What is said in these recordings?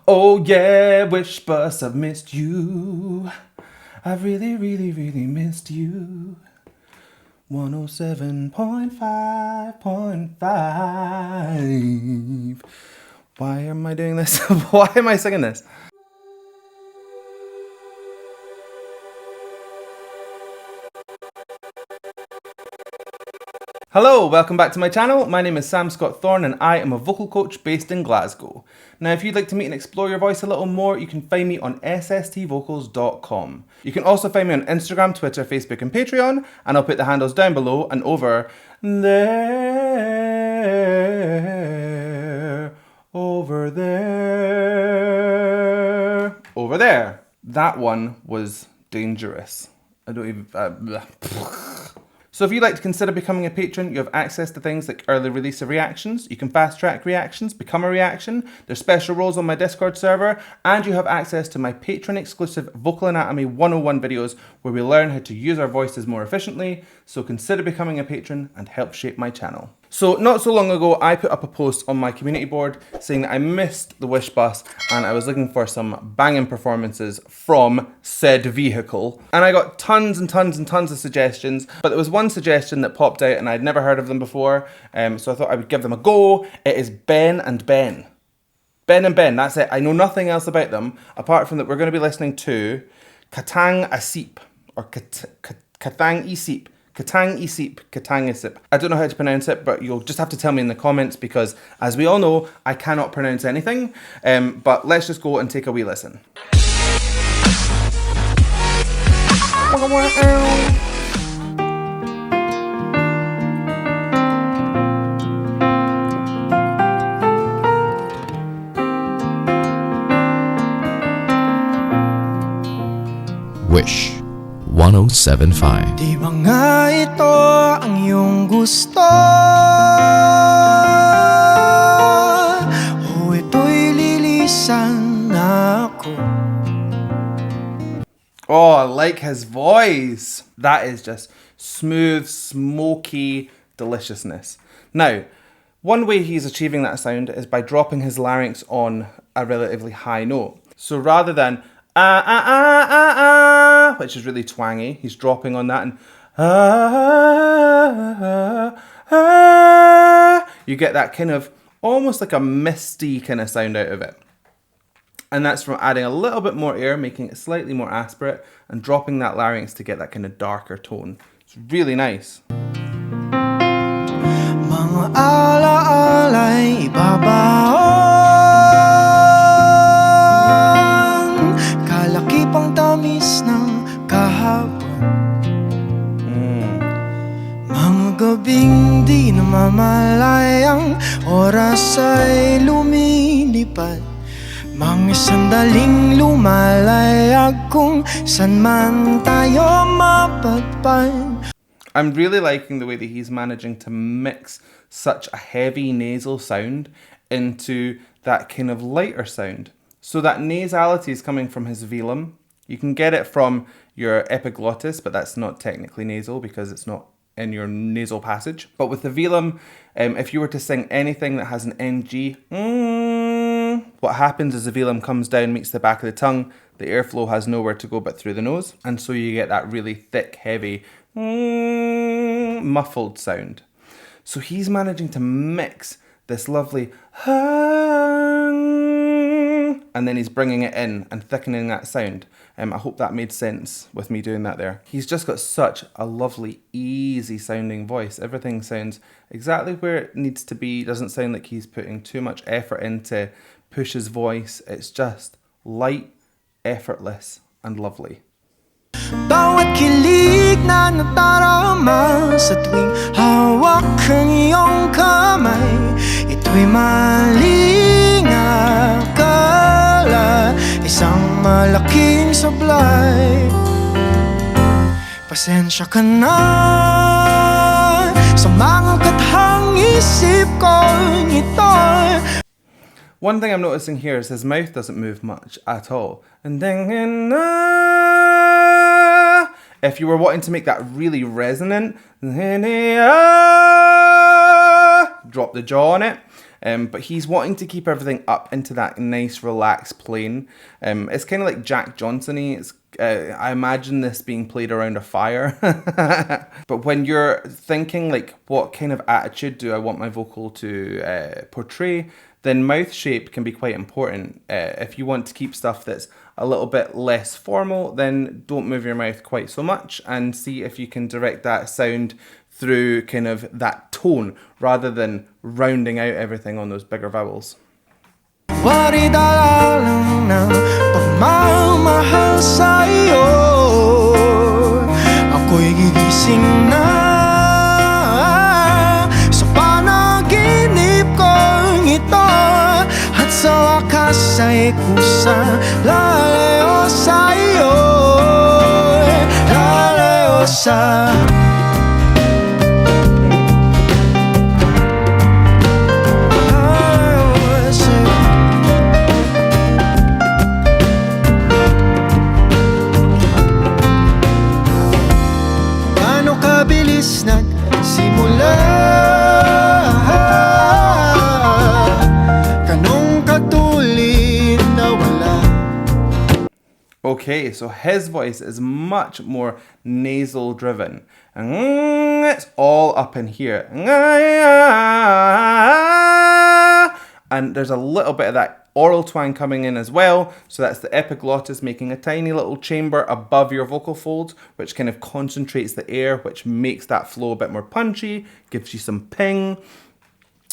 Oh yeah, wish bus, I've missed you. I've really, really, really missed you. 107.5.5. Why am I doing this? Why am I singing this? Hello, welcome back to my channel. My name is Sam Scott-Thorne and I am a vocal coach based in Glasgow. Now, if you'd like to meet and explore your voice a little more, you can find me on sstvocals.com. You can also find me on Instagram, Twitter, Facebook and Patreon, and I'll put the handles down below and over there, over there, over there. That one was dangerous. I don't even... So if you'd like to consider becoming a patron, you have access to things like early release of reactions, you can fast track reactions, become a reaction, there's special roles on my Discord server, and you have access to my patron exclusive Vocal Anatomy 101 videos where we learn how to use our voices more efficiently. So consider becoming a patron and help shape my channel. So not so long ago, I put up a post on my community board saying that I missed the Wish Bus and I was looking for some banging performances from said vehicle. And I got tons and tons and tons of suggestions, but there was one suggestion that popped out and I'd never heard of them before. So I thought I would give them a go. It is Ben&Ben. Ben&Ben, that's it. I know nothing else about them, apart from that we're going to be listening to Kathang Isip, or Kathang Isip. Kathang Isip, Kathang Isip. I don't know how to pronounce it, but you'll just have to tell me in the comments because, as we all know, I cannot pronounce anything. But let's just go and take a wee listen. Wish 107.5. Di ba nga ito ang iyong gusto? O ito'y lilisan ako? Oh, I like his voice. That is just smooth, smoky deliciousness. Now, one way he's achieving that sound is by dropping his larynx on a relatively high note. So rather than which is really twangy, he's dropping on that and you get that kind of almost like a misty kind of sound out of it. And that's from adding a little bit more air, making it slightly more aspirate and dropping that larynx to get that kind of darker tone. It's really nice. Mga ala-alay ibabaon, kalaki pang tamis ng kahapon. Mga gabing di namamalayang oras ay lumilipad, mga sandaling lumalayag kung san man tayo mapadpad. I'm really liking the way that he's managing to mix such a heavy nasal sound into that kind of lighter sound. So that nasality is coming from his velum. You can get it from your epiglottis, but that's not technically nasal because it's not in your nasal passage. But with the velum, if you were to sing anything that has an NG, what happens is the velum comes down, meets the back of the tongue, the airflow has nowhere to go but through the nose, and so you get that really thick, heavy, muffled sound. So he's managing to mix this lovely and then he's bringing it in and thickening that sound. I hope that made sense with me doing that there. He's just got such a lovely, easy sounding voice. Everything sounds exactly where it needs to be. Doesn't sound like he's putting too much effort into push his voice. It's just light, effortless, and lovely. Bawat kilig na natarama sa tuwing hawak ang iyong kamay, ito'y maling akala, isang malaking sablay. Pasensya ka na sa mga kathang isip ko ito. One thing I'm noticing here is his mouth doesn't move much at all. And then, if you were wanting to make that really resonant, drop the jaw on it. But he's wanting to keep everything up into that nice relaxed plane. It's kind of like Jack Johnson-y. I imagine this being played around a fire. But when you're thinking like, what kind of attitude do I want my vocal to portray, then mouth shape can be quite important. If you want to keep stuff that's a little bit less formal, then don't move your mouth quite so much, and see if you can direct that sound through kind of that tone rather than rounding out everything on those bigger vowels. Waridalalang ng pagmamahal sa'yo, ako'y gigising na sa panaginip kong ito, at sa wakas ay kusang lalayo sa'yo, lalayo sa nagsimula, kanong katulid na wala. Okay, so his voice is much more nasal driven. It's all up in here. And there's a little bit of that oral twang coming in as well, so that's the epiglottis making a tiny little chamber above your vocal folds, which kind of concentrates the air, which makes that flow a bit more punchy, gives you some ping,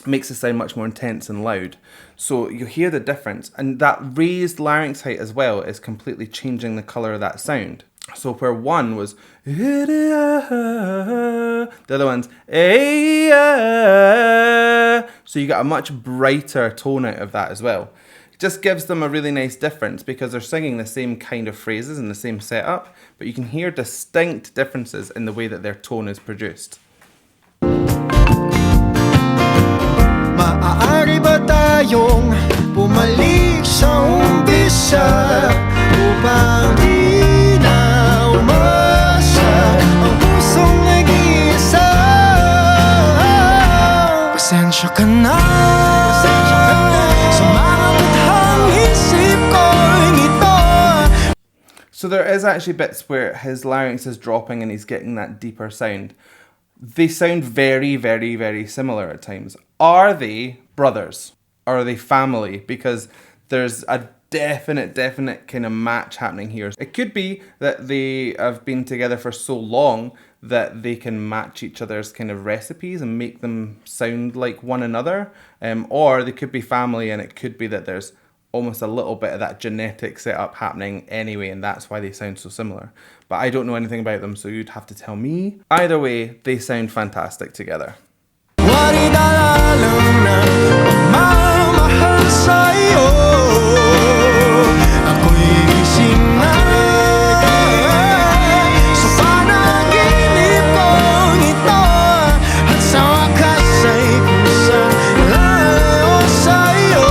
makes it sound much more intense and loud. So you hear the difference, and that raised larynx height as well is completely changing the colour of that sound. So where one was, the other one's, so you got a much brighter tone out of that as well. It just gives them a really nice difference because they're singing the same kind of phrases in the same setup, but you can hear distinct differences in the way that their tone is produced. Maaari ba tayong bumalik sa umpisa upang di na umasa ang pusong nag-iisa? Pasensya ka na sa mga kathang isip ko'y ito. So there is actually bits where his larynx is dropping and he's getting that deeper sound. They sound very, very, very similar at times. Are they brothers? Or are they family? Because there's a definite kind of match happening here. It could be that they have been together for so long that they can match each other's kind of recipes and make them sound like one another. Or they could be family, and it could be that there's almost a little bit of that genetic setup happening anyway, and that's why they sound so similar. But I don't know anything about them, so you'd have to tell me. Either way, they sound fantastic together. Waridalalang ng pagmamahal sa'yo, ako'y gising na sa panaginip kong ito, at sa wakas ay kusang lalayo sa'yo,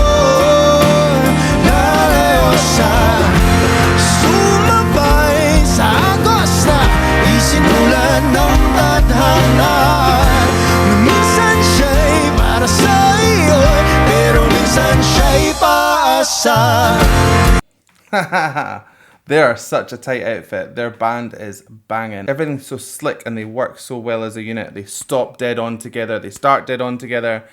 lalayo sa sumabay sa agos na isinulan ng tadhana. Minsan siya'y para sa'yo, pero minsan siya'y paasa. They are such a tight outfit. Their band is banging. Everything's so slick and they work so well as a unit. They stop dead on together. They start dead on together.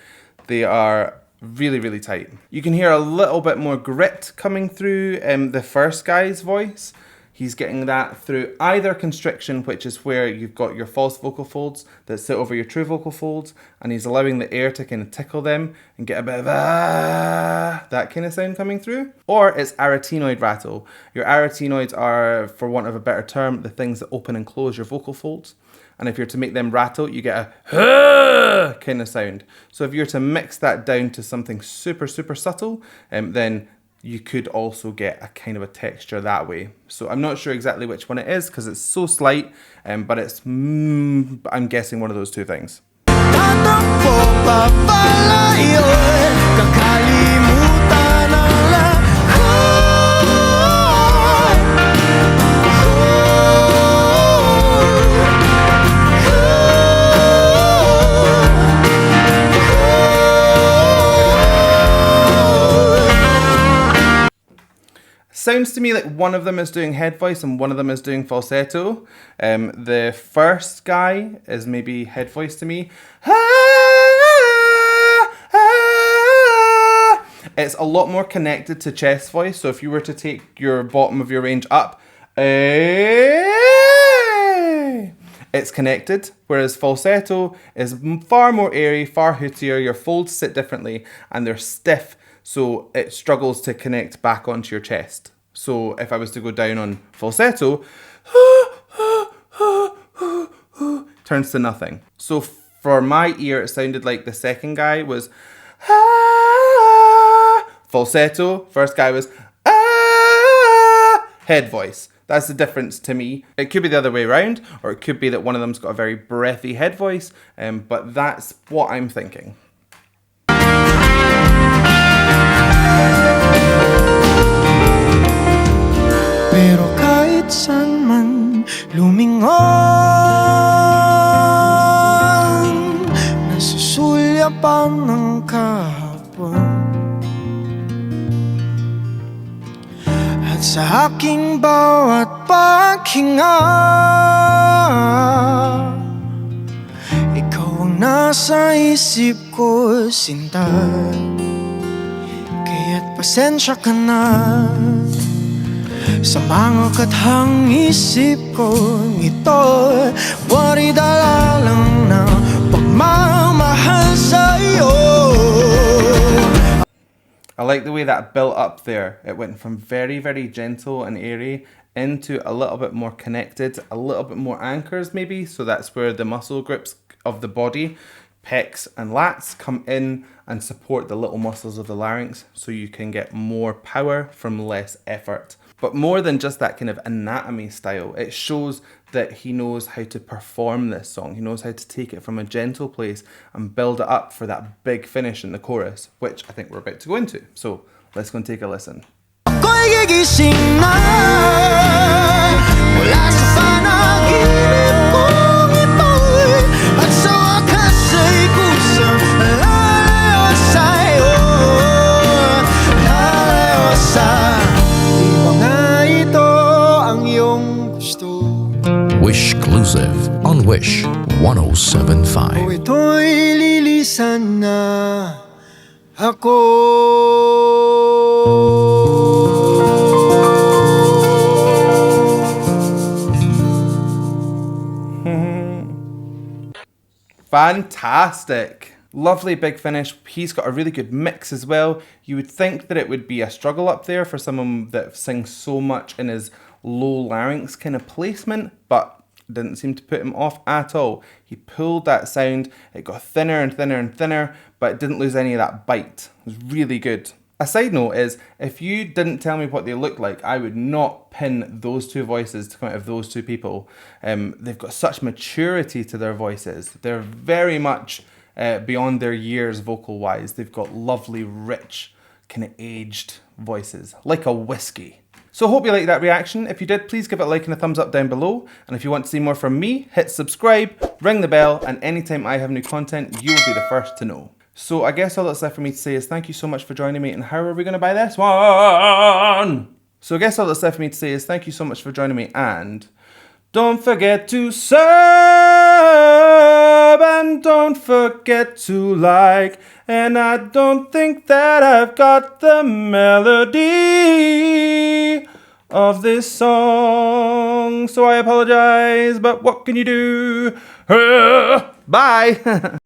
They are really, really tight. You can hear a little bit more grit coming through the first guy's voice. He's getting that through either constriction, which is where you've got your false vocal folds that sit over your true vocal folds, and he's allowing the air to kind of tickle them and get a bit of that kind of sound coming through. Or it's arytenoid rattle. Your arytenoids are, for want of a better term, the things that open and close your vocal folds. And if you're to make them rattle, you get a kind of sound. So if you're to mix that down to something super, super subtle, then you could also get a kind of a texture that way. So I'm not sure exactly which one it is because it's so slight, but it's, I'm guessing one of those two things. Tatakbo pa pala yun, kakalimutan ang lahat. Sounds to me like one of them is doing head voice and one of them is doing falsetto. The first guy is maybe head voice to me. It's a lot more connected to chest voice. So if you were to take your bottom of your range up, it's connected, whereas falsetto is far more airy, far hootier. Your folds sit differently and they're stiff, so it struggles to connect back onto your chest. So if I was to go down on falsetto, turns to nothing. So for my ear, it sounded like the second guy was falsetto, first guy was head voice. That's the difference to me. It could be the other way around, or it could be that one of them's got a very breathy head voice, but that's what I'm thinking. Pero kahit saan man lumingon, nasusulyapan ng kahapon. Sa aking bawat paghinga, ikaw ang nasa isip ko, sinta. Kaya't pasensya ka na sa mga kathang isip ko. Ito, wari dala lang ng pagmamahal sa'yo. I like the way that built up there. It went from very, very gentle and airy into a little bit more connected, a little bit more anchors maybe. So that's where the muscle grips of the body, pecs and lats, come in and support the little muscles of the larynx, so you can get more power from less effort. But more than just that kind of anatomy style, it shows that he knows how to perform this song. He knows how to take it from a gentle place and build it up for that big finish in the chorus, which I think we're about to go into. So let's go and take a listen. Ako'y gigising na mula sa panaginip kong ito'y at sa wakas ay kusang lalayo sa'yo, lalayo sa di ba nga ito ang iyong gusto. Wishclusive on Wish 107.5. O ito'y lilisan na ako. Fantastic. Lovely big finish. He's got a really good mix as well. You would think that it would be a struggle up there for someone that sings so much in his low larynx kind of placement, but didn't seem to put him off at all. He pulled that sound, it got thinner and thinner and thinner, but it didn't lose any of that bite. It was really good. A side note is, if you didn't tell me what they look like, I would not pin those two voices to come out of those two people. They've got such maturity to their voices. They're very much beyond their years vocal-wise. They've got lovely, rich, kind of aged voices, like a whiskey. So hope you liked that reaction. If you did, please give it a like and a thumbs up down below. And if you want to see more from me, hit subscribe, ring the bell, and anytime I have new content, you will be the first to know. So I guess all that's left for me to say is thank you so much for joining me, and how are we going to buy this one? So I guess all that's left for me to say is thank you so much for joining me, and don't forget to sub, and don't forget to like, and I don't think that I've got the melody of this song, so I apologize, but what can you do? Bye!